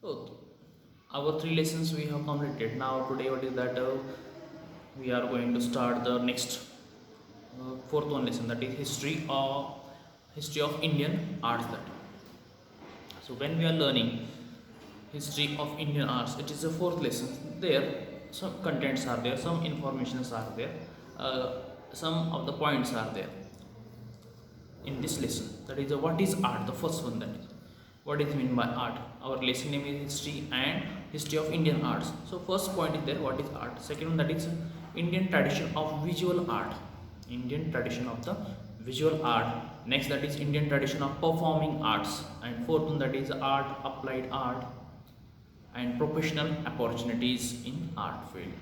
So, our three lessons we have completed. Now, today, what is that? We are going to start the next fourth one lesson, that is history of Indian arts. That so, when we are learning history of Indian arts, it is the fourth lesson. There, some contents are there, some informations are there, uh, some of the points are there in this lesson. That is what is art. The first one, that is what is mean by art. Our lesson name is history and history of Indian arts. So first point is there, what is art. Second one, that is Indian tradition of visual art. Indian tradition of the visual art. Next, that is Indian tradition of performing arts. And fourth one, that is art, applied art, and professional opportunities in art field.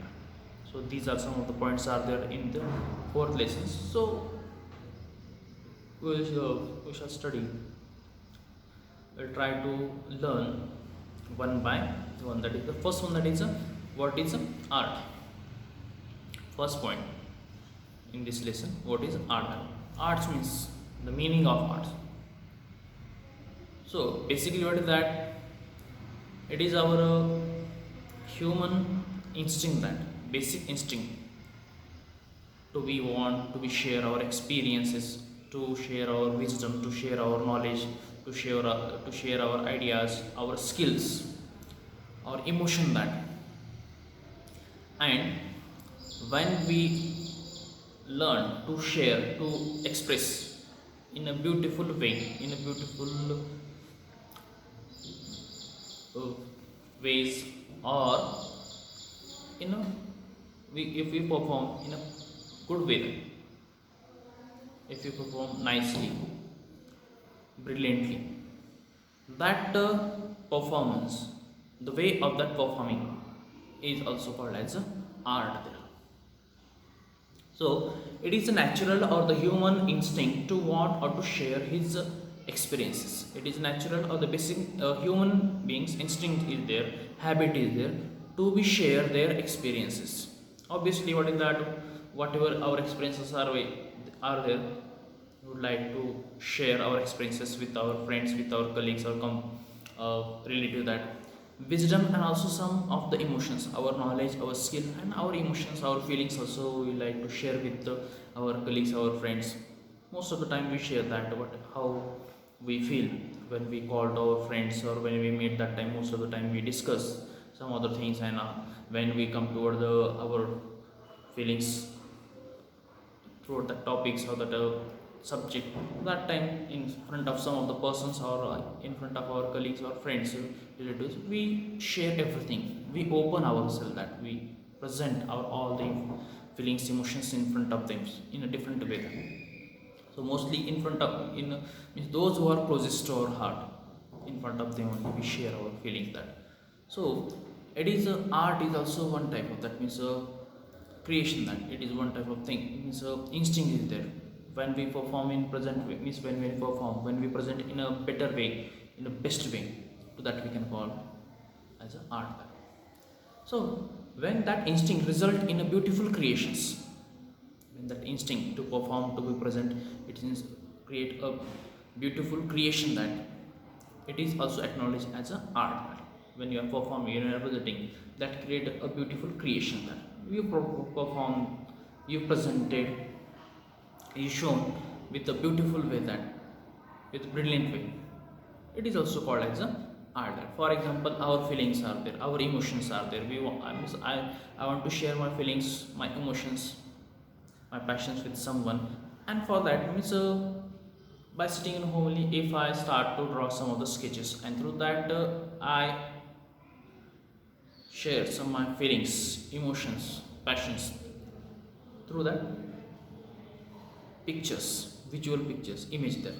So these are some of the points are there in the fourth lesson. So we shall study. We'll try to learn one by one. That is the first one, that is what is art. First point in this lesson, what is art. Arts means the meaning of arts. So basically what is that, it is our human instinct, that basic instinct to we want to be share our experiences, to share our wisdom, to share our knowledge, to share our ideas, our skills, our emotion. That and when we learn to share, to express in a beautiful way, in a beautiful uh, ways, or you know if we perform in a good way, if we perform nicely, brilliantly, that performance, the way of that performing is also called as art there. So it is a natural or the human instinct to want or to share his experiences. It is natural or the basic human beings instinct is there, habit is there to be share their experiences. Obviously, what is that? Whatever our experiences are there, we would like to share our experiences with our friends, with our colleagues, or relative. That wisdom and also some of the emotions, our knowledge, our skill, and our emotions, our feelings also we like to share with our colleagues, our friends. Most of the time we share that what how we feel when we called our friends or when we meet. That time most of the time we discuss some other things, and when we come toward our feelings throughout the topics or that subject, that time in front of some of the persons, or in front of our colleagues or friends, relatives, we share everything, we open ourselves, that we present our all the feelings, emotions in front of them in a different way. So mostly in front of means those who are closest to our heart, in front of them only we share our feelings. That so it is art is also one type of, that means creation, that it is one type of thing. It means instinct is there when we perform in present way, means when we perform, when we present in a better way, in a best way, to that we can call as a art. So when that instinct result in a beautiful creations, when that instinct to perform, to be present, it is create a beautiful creation, that it is also acknowledged as a art. When you are performing, you are representing, that create a beautiful creation, that you perform, you presented, you shown with a beautiful way, that with brilliant way, it is also called as a art. For example, our feelings are there, our emotions are there, I want to share my feelings, my emotions, my passions with someone. And for that means by sitting in home only, if I start to draw some of the sketches, and through that I share some of my feelings, emotions, passions, through that pictures, visual pictures, image there,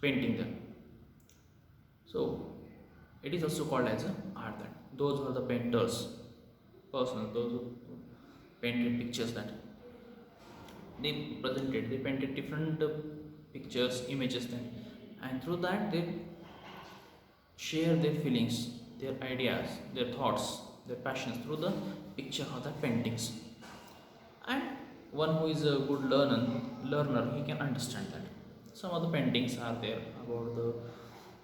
painting there. So it is also called as a art. That those were the painters, person, those who painted pictures, that they presented, they painted different pictures, images then, and through that they share their feelings, their ideas, their thoughts, their passions through the picture or the paintings. And one who is a good learner, he can understand that. Some of the paintings are there about the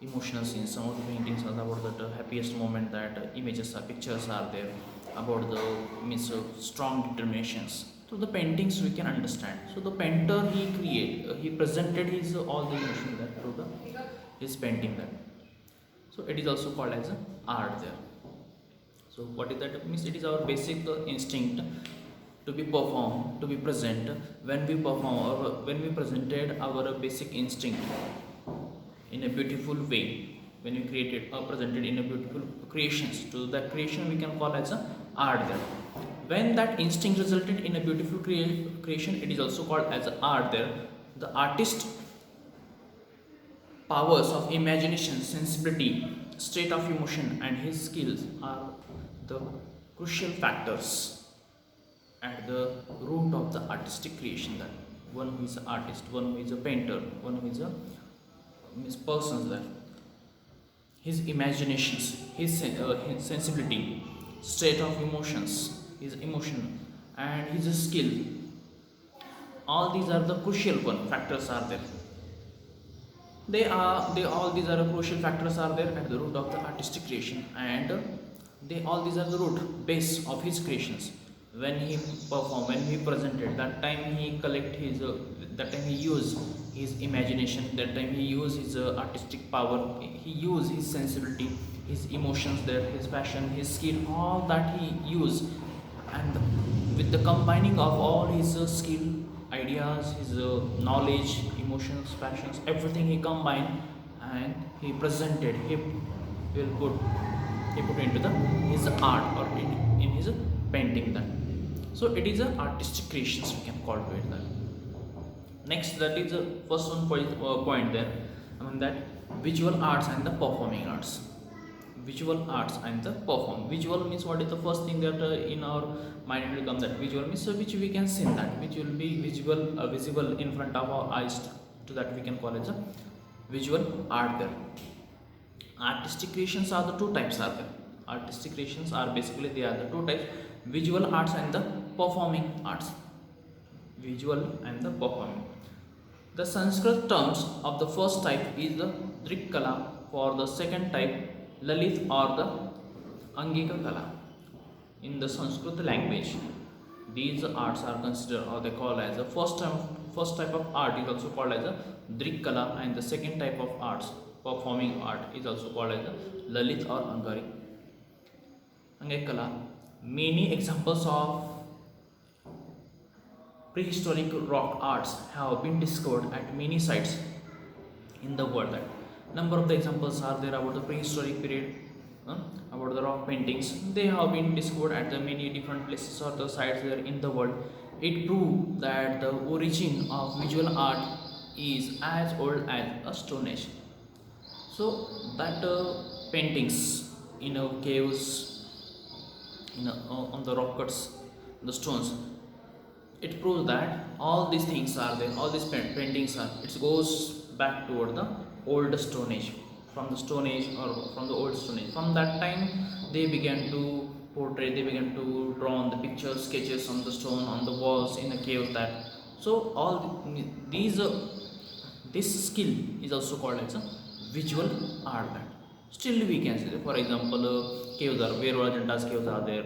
emotional scenes. Some of the paintings are about the happiest moment, that images or pictures are there about the means strong determinations. So the paintings we can understand. So the painter he presented his all the emotion that through the his painting that. So it is also called as art there. So what is that means? It is our basic instinct to be performed, to be present. When we perform or when we presented our basic instinct in a beautiful way, when we created or presented in a beautiful creations, to that creation we can call as a art there. When that instinct resulted in a beautiful creation, it is also called as a art there. The artist powers of imagination, sensibility, state of emotion, and his skills are the crucial factors at the root of the artistic creation. That one who is an artist, one who is a painter, one who is a person that his imaginations, his sensibility, state of emotions, his emotion, and his skill. All these are the crucial one factors are there. They all these are crucial factors are there at the root of the artistic creation, and they all these are the root base of his creations. When he perform, when he presented, that time he collect his that time he use his imagination, that time he use his artistic power, he use his sensibility, his emotions there, his passion, his skill, all that he use. And with the combining of all his skill, ideas, his knowledge, emotions, passions, everything he combined and he presented, will put he put into the his art or in his painting then. So it is a artistic creations we can call to it then. Next, that is the first one point there. That visual arts and the performing arts. Visual arts and the perform. Visual means what is the first thing that in our mind will come, that visual means which we can see, that which will be visible in front of our eyes. To that we can call it a visual art there. Artistic creations are the two types are there. Artistic creations are basically they are the two types: visual arts and the performing arts. Visual and the performing. The Sanskrit terms of the first type is the Drikkala, for the second type Lalit or the Angika Kala. In the Sanskrit language, these arts are considered or they call as the first type of art is also called as a Drikkala, and the second type of arts, performing art, is also called as a Lalit or Angikala. Many examples of prehistoric rock arts have been discovered at many sites in the world. Number of the examples are there about the prehistoric period, about the rock paintings. They have been discovered at the many different places or the sites there in the world. It proves that the origin of visual art is as old as a Stone Age. So that paintings in caves, on the rock cuts, the stones, it proves that all these things are there, all these paintings are, it goes back toward the old Stone Age, from the Stone Age or from the old Stone Age. From that time they began to portray, they began to draw on the pictures, sketches on the stone, on the walls, in a cave that. So all these this skill is also called as a visual art that. Still we can see that, for example, caves are where Ajanta's caves are there,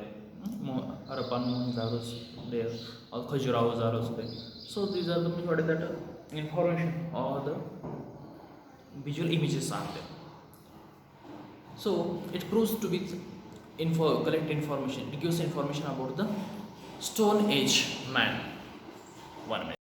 Harappan Mohenjo-daros there, or Khajuraho's are also there. So these are the what is that information or the visual images are there. So it proves to be collect information. It gives information about the Stone Age man. 1 minute.